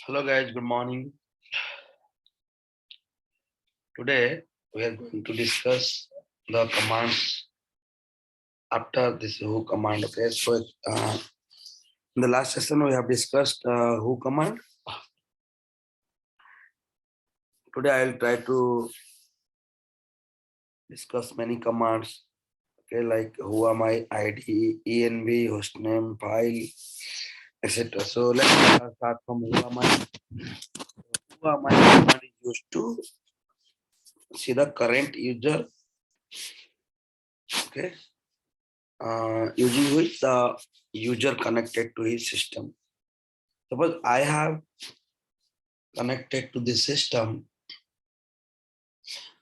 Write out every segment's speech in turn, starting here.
Hello guys, good morning. Today we are going to discuss the commands after this who command. Okay, so in the last session we have discussed who command. Today I will try to discuss many commands. Okay, like whoami, ID, env, hostname, file, etc. So let's start from whoami. Whoami command is used to see the current user. Okay, using which the user connected to his system. Suppose I have connected to this system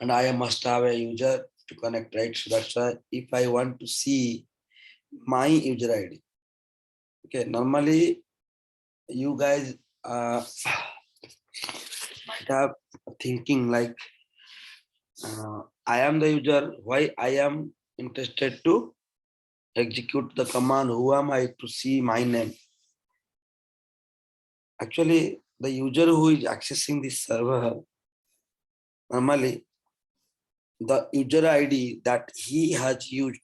and I must have a user to connect, right? So that's why if I want to see my user ID, okay, normally you guys might have thinking like I am the user, why I am interested to execute the command, who am I to see my name? Actually, the user who is accessing this server, normally the user ID that he has used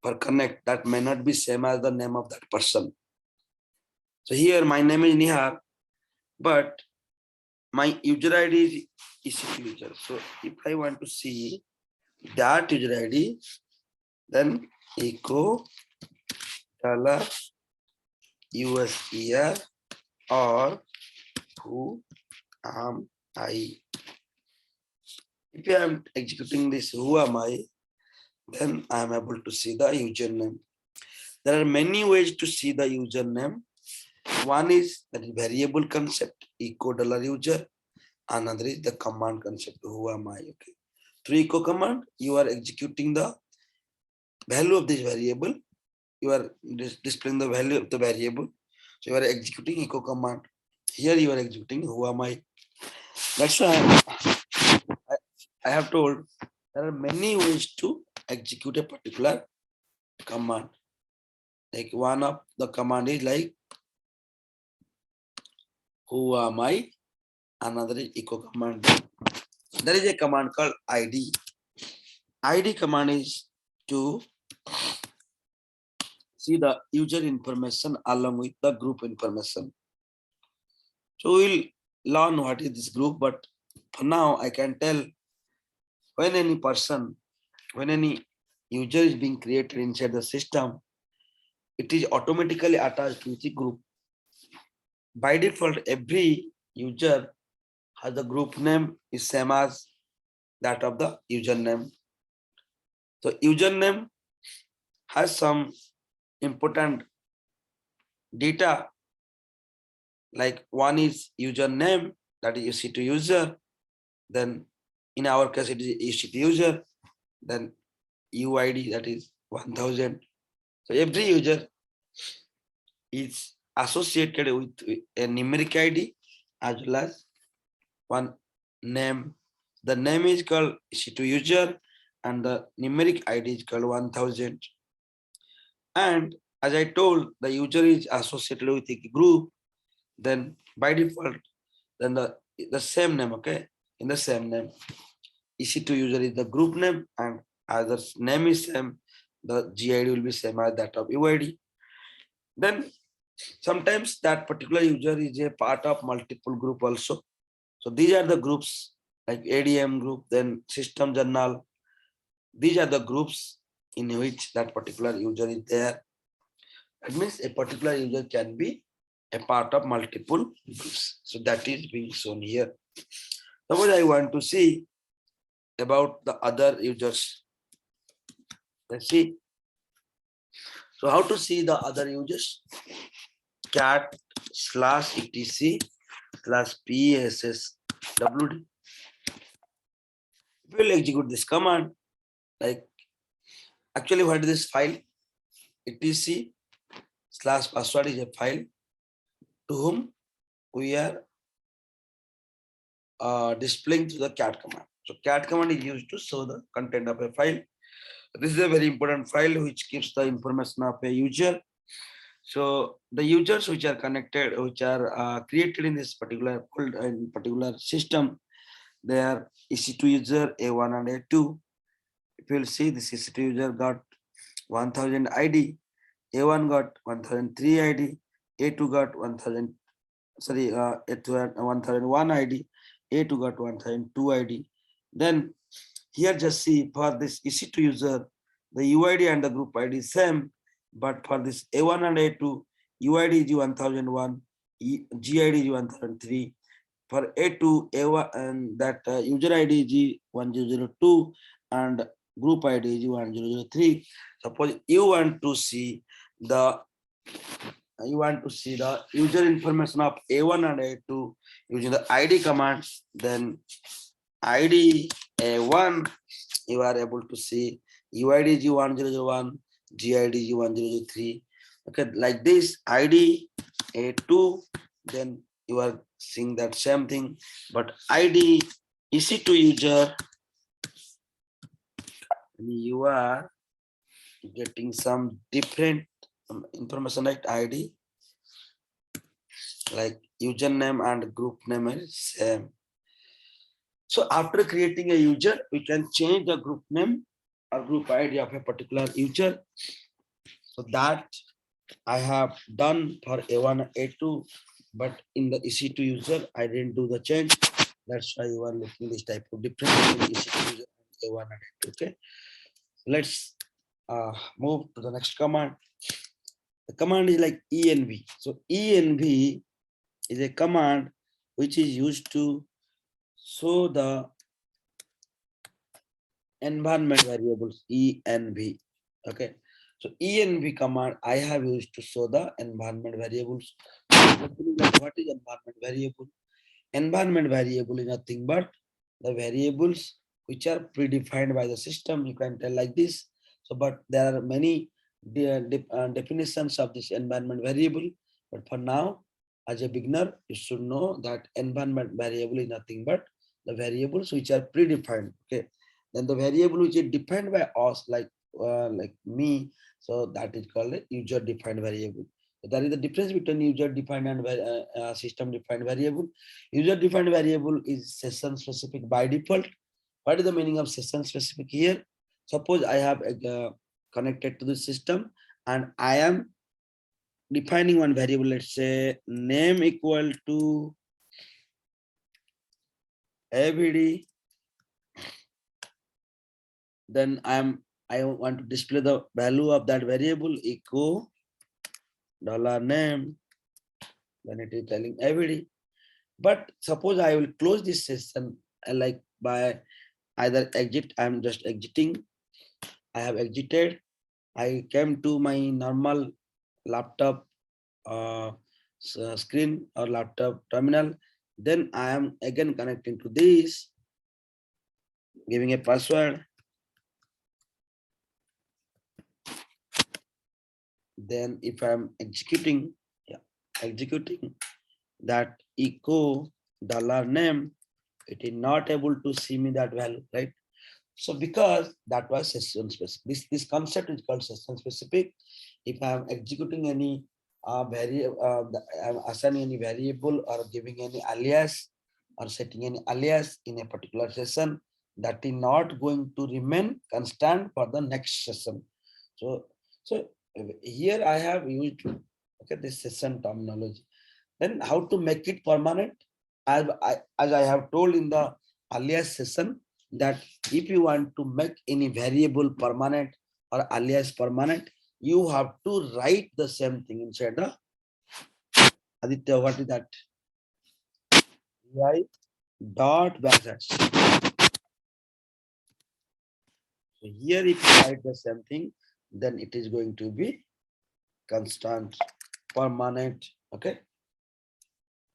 for connect that may not be same as the name of that person. So here my name is Nihar, but my user ID is EC2 user. So if I want to see that user ID, then echo dollar USER or who am I. If I am executing this who am I, then I am able to see the username. There are many ways to see the username. One is that is variable concept, echo dollar user. Another is the command concept, who am I? Okay. Through echo command, you are executing the value of this variable. You are displaying the value of the variable. So you are executing echo command. Here you are executing who am I. That's why I have told there are many ways to execute a particular command. Like one of the command is like who am I. Another is echo command. There is a command called ID. ID command is to see the user information along with the group information. So we'll learn what is this group, but for now I can tell when any person, when any user is being created inside the system, it is automatically attached with the group. By default, every user has the group name is same as that of the username. So username has some important data, like one is username, that is EC2 user, then in our case it is EC2 user, then UID, that is 1000. So every user is associated with a numeric ID as well as one name. The name is called EC2 user and the numeric ID is called 1000. And as I told, the user is associated with a group, then by default, then the same name, okay? In the same name, EC2 user is the group name, and as the name is same, the GID will be same as that of UID. Then sometimes that particular user is a part of multiple group also. So these are the groups like ADM group, then system journal. These are the groups in which that particular user is there. That means a particular user can be a part of multiple groups. So that is being shown here. Now what I want to see about the other users. Let's see. So how to see the other users? Cat /etc/PSSWD. We will execute this command. Like actually, what is this file? etc/password is a file to whom we are displaying through the cat command. So cat command is used to show the content of a file. This is a very important file which keeps the information of a user. So the users which are connected, which are created in this particular system, they are EC2 user A1 and A2. If you will see, this EC2 user got 1000 ID, A1 got 1003 ID, A2 got 1000, sorry, A2 had 1001 ID, A2 got 1002 ID. Then here just see for this EC2 user, the UID and the group ID is same, but for this A1 and A2, UID is 1001, GID is 1003. For A2, A1 and that user ID is 1002 and group ID is 1003. Suppose you want to see the user information of A1 and A2 using the ID command, then ID A1, you are able to see UID G1001, GID G1003. Okay, like this ID A2, then you are seeing that same thing, but ID EC2 user, you are getting some different information like ID, like username and group name is same. So after creating a user, we can change the group name or group ID of a particular user. So that I have done for A1 A2, but in the EC2 user, I didn't do the change. That's why you are looking this type of difference between EC2 user and A1 and A2. Okay, let's move to the next command. The command is like env. So env is a command which is used to show the environment variables env. Okay, so env command I have used to show the environment variables. What is environment variable? Environment variable is nothing but the variables which are predefined by the system. You can tell like this. So, but there are many definitions of this environment variable. But for now, as a beginner, you should know that environment variable is nothing but the variables which are predefined. Okay, then the variable which is defined by us, like me, so that is called a user defined variable. So that is the difference between user defined and system defined variable. User defined variable is session specific by default. What is the meaning of session specific here? Suppose I have connected to the system and I am defining one variable. Let's say name equal to AVD. Then I want to display the value of that variable echo $name. Then it is telling AVD. But suppose I will close this session like by either exit. I'm just exiting. I have exited. I came to my normal laptop screen or laptop terminal. Then I am again connecting to this, giving a password. Then if I'm executing, executing that echo $name, it is not able to see me that value, right? So because that was session specific, this concept is called session specific. If I'm executing any I'm assigning any variable or giving any alias or setting any alias in a particular session, that is not going to remain constant for the next session. So here I have used this session terminology. Then how to make it permanent? As I have told in the earlier session, that if you want to make any variable permanent or alias permanent, you have to write the same thing inside the Aditya. What is that? Right dot backslash. So here, if you write the same thing, then it is going to be constant, permanent. Okay.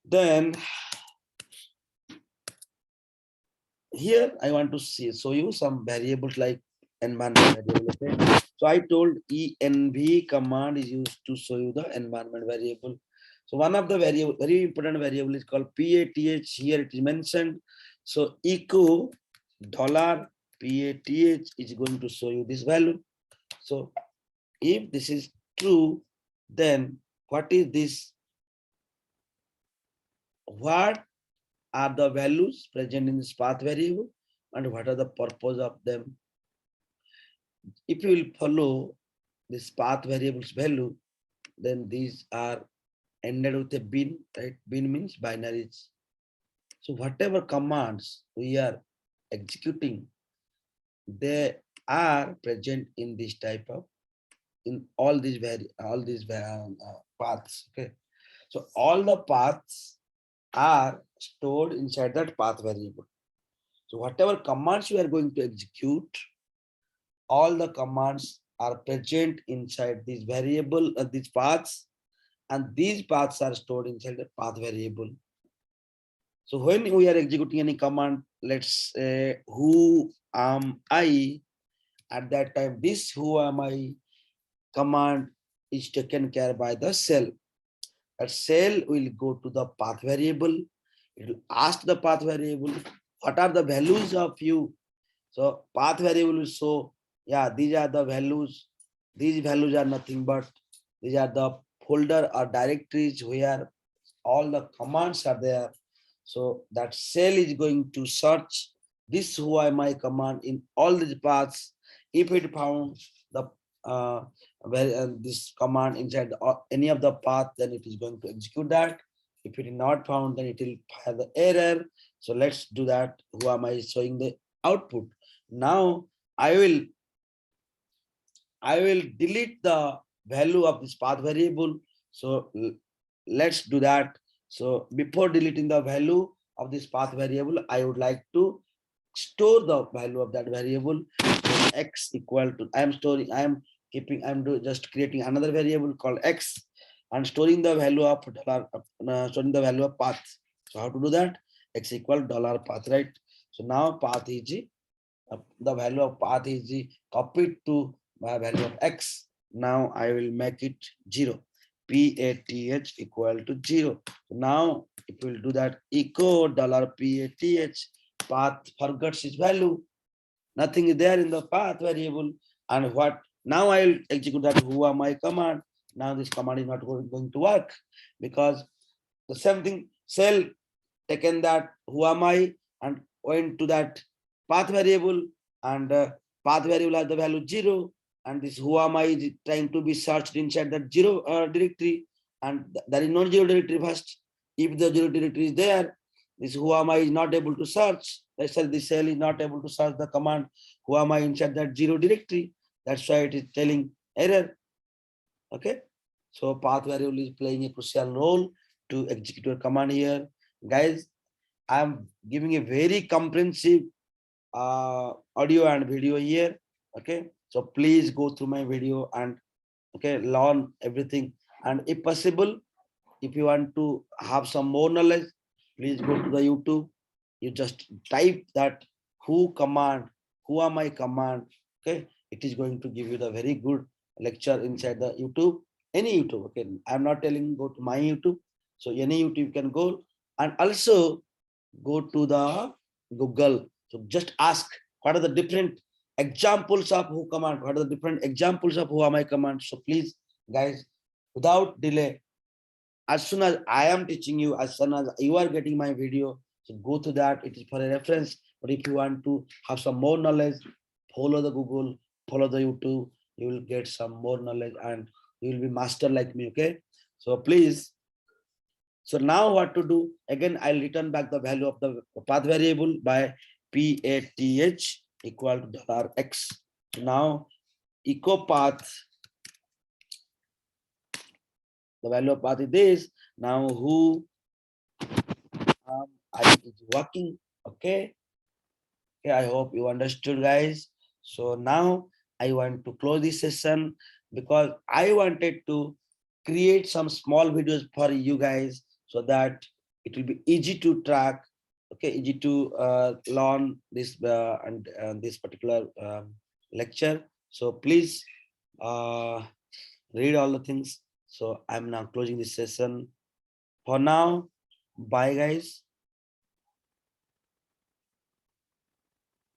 Then here I want to show you some variables like environment variable. Okay. So I told env command is used to show you the environment variable. So one of the very important variable is called path. Here it is mentioned. So echo $path is going to show you this value. So if this is true, then what is this? What are the values present in this path variable and what are the purpose of them? If you will follow this path variables value, then these are ended with a bin, right? Bin means binaries. So whatever commands we are executing, they are present in this type of, in all these paths. Okay, so all the paths are stored inside that path variable. So whatever commands we are going to execute, all the commands are present inside this variable, these paths, and these paths are stored inside the path variable. So when we are executing any command, let's say who am I, at that time this who am I command is taken care by the cell. That cell will go to the path variable. It will ask the path variable, what are the values of you? So path variable will show, yeah, these are the values. These values are nothing but, these are the folder or directories where all the commands are there. So that cell is going to search this whoami command in all these paths. If it found the this command inside any of the path, then it is going to execute that. If it is not found, then it will fire the error. So let's do that. Whoami is showing the output. Now I will delete the value of this path variable. So let's do that. So before deleting the value of this path variable, I would like to store the value of that variable. So x equal to, I am just creating another variable called x and storing the value of storing the value of path. So how to do that? X equal $path, right? So now path is the value of path is copied to my value of x. Now I will make it 0. PATH equal to 0. Now if we will do that, echo $PATH, path forgets its value. Nothing is there in the path variable. And what now I will execute that whoami command. Now this command is not going to work because the same thing, cell taken that whoami and went to that path variable, and path variable has the value 0, and this whoami is trying to be searched inside that 0 directory, and there is no 0 directory first. If the 0 directory is there, this whoami is not able to search. Let's say this cell is not able to search the command whoami inside that 0 directory. That's why it is telling error. Okay, so path variable is playing a crucial role to execute your command here, guys. I'm giving a very comprehensive audio and video here. Okay, so please go through my video and okay, learn everything. And if possible, if you want to have some more knowledge, please go to the YouTube. You just type that who command, whoami command. Okay, it is going to give you the very good lecture inside the YouTube, any YouTube. Okay, I'm not telling go to my YouTube. So any YouTube can go, and also go to the Google. So just ask what are the different examples of who command, what are the different examples of whoami command. So please, guys, without delay, as soon as I am teaching you, as soon as you are getting my video, so go to that. It is for a reference. But if you want to have some more knowledge, follow the Google, follow the YouTube. You will get some more knowledge and you will be master like me. Okay. So please. So now what to do? Again, I'll return back the value of the path variable by PATH equal to $x. So now echo path, the value of path is this. Now who I is working. Okay. Okay, I hope you understood, guys. So now I want to close this session because I wanted to create some small videos for you guys so that it will be easy to track, okay, easy to learn this and this particular lecture. So please read all the things. So I'm now closing this session. For now, bye, guys.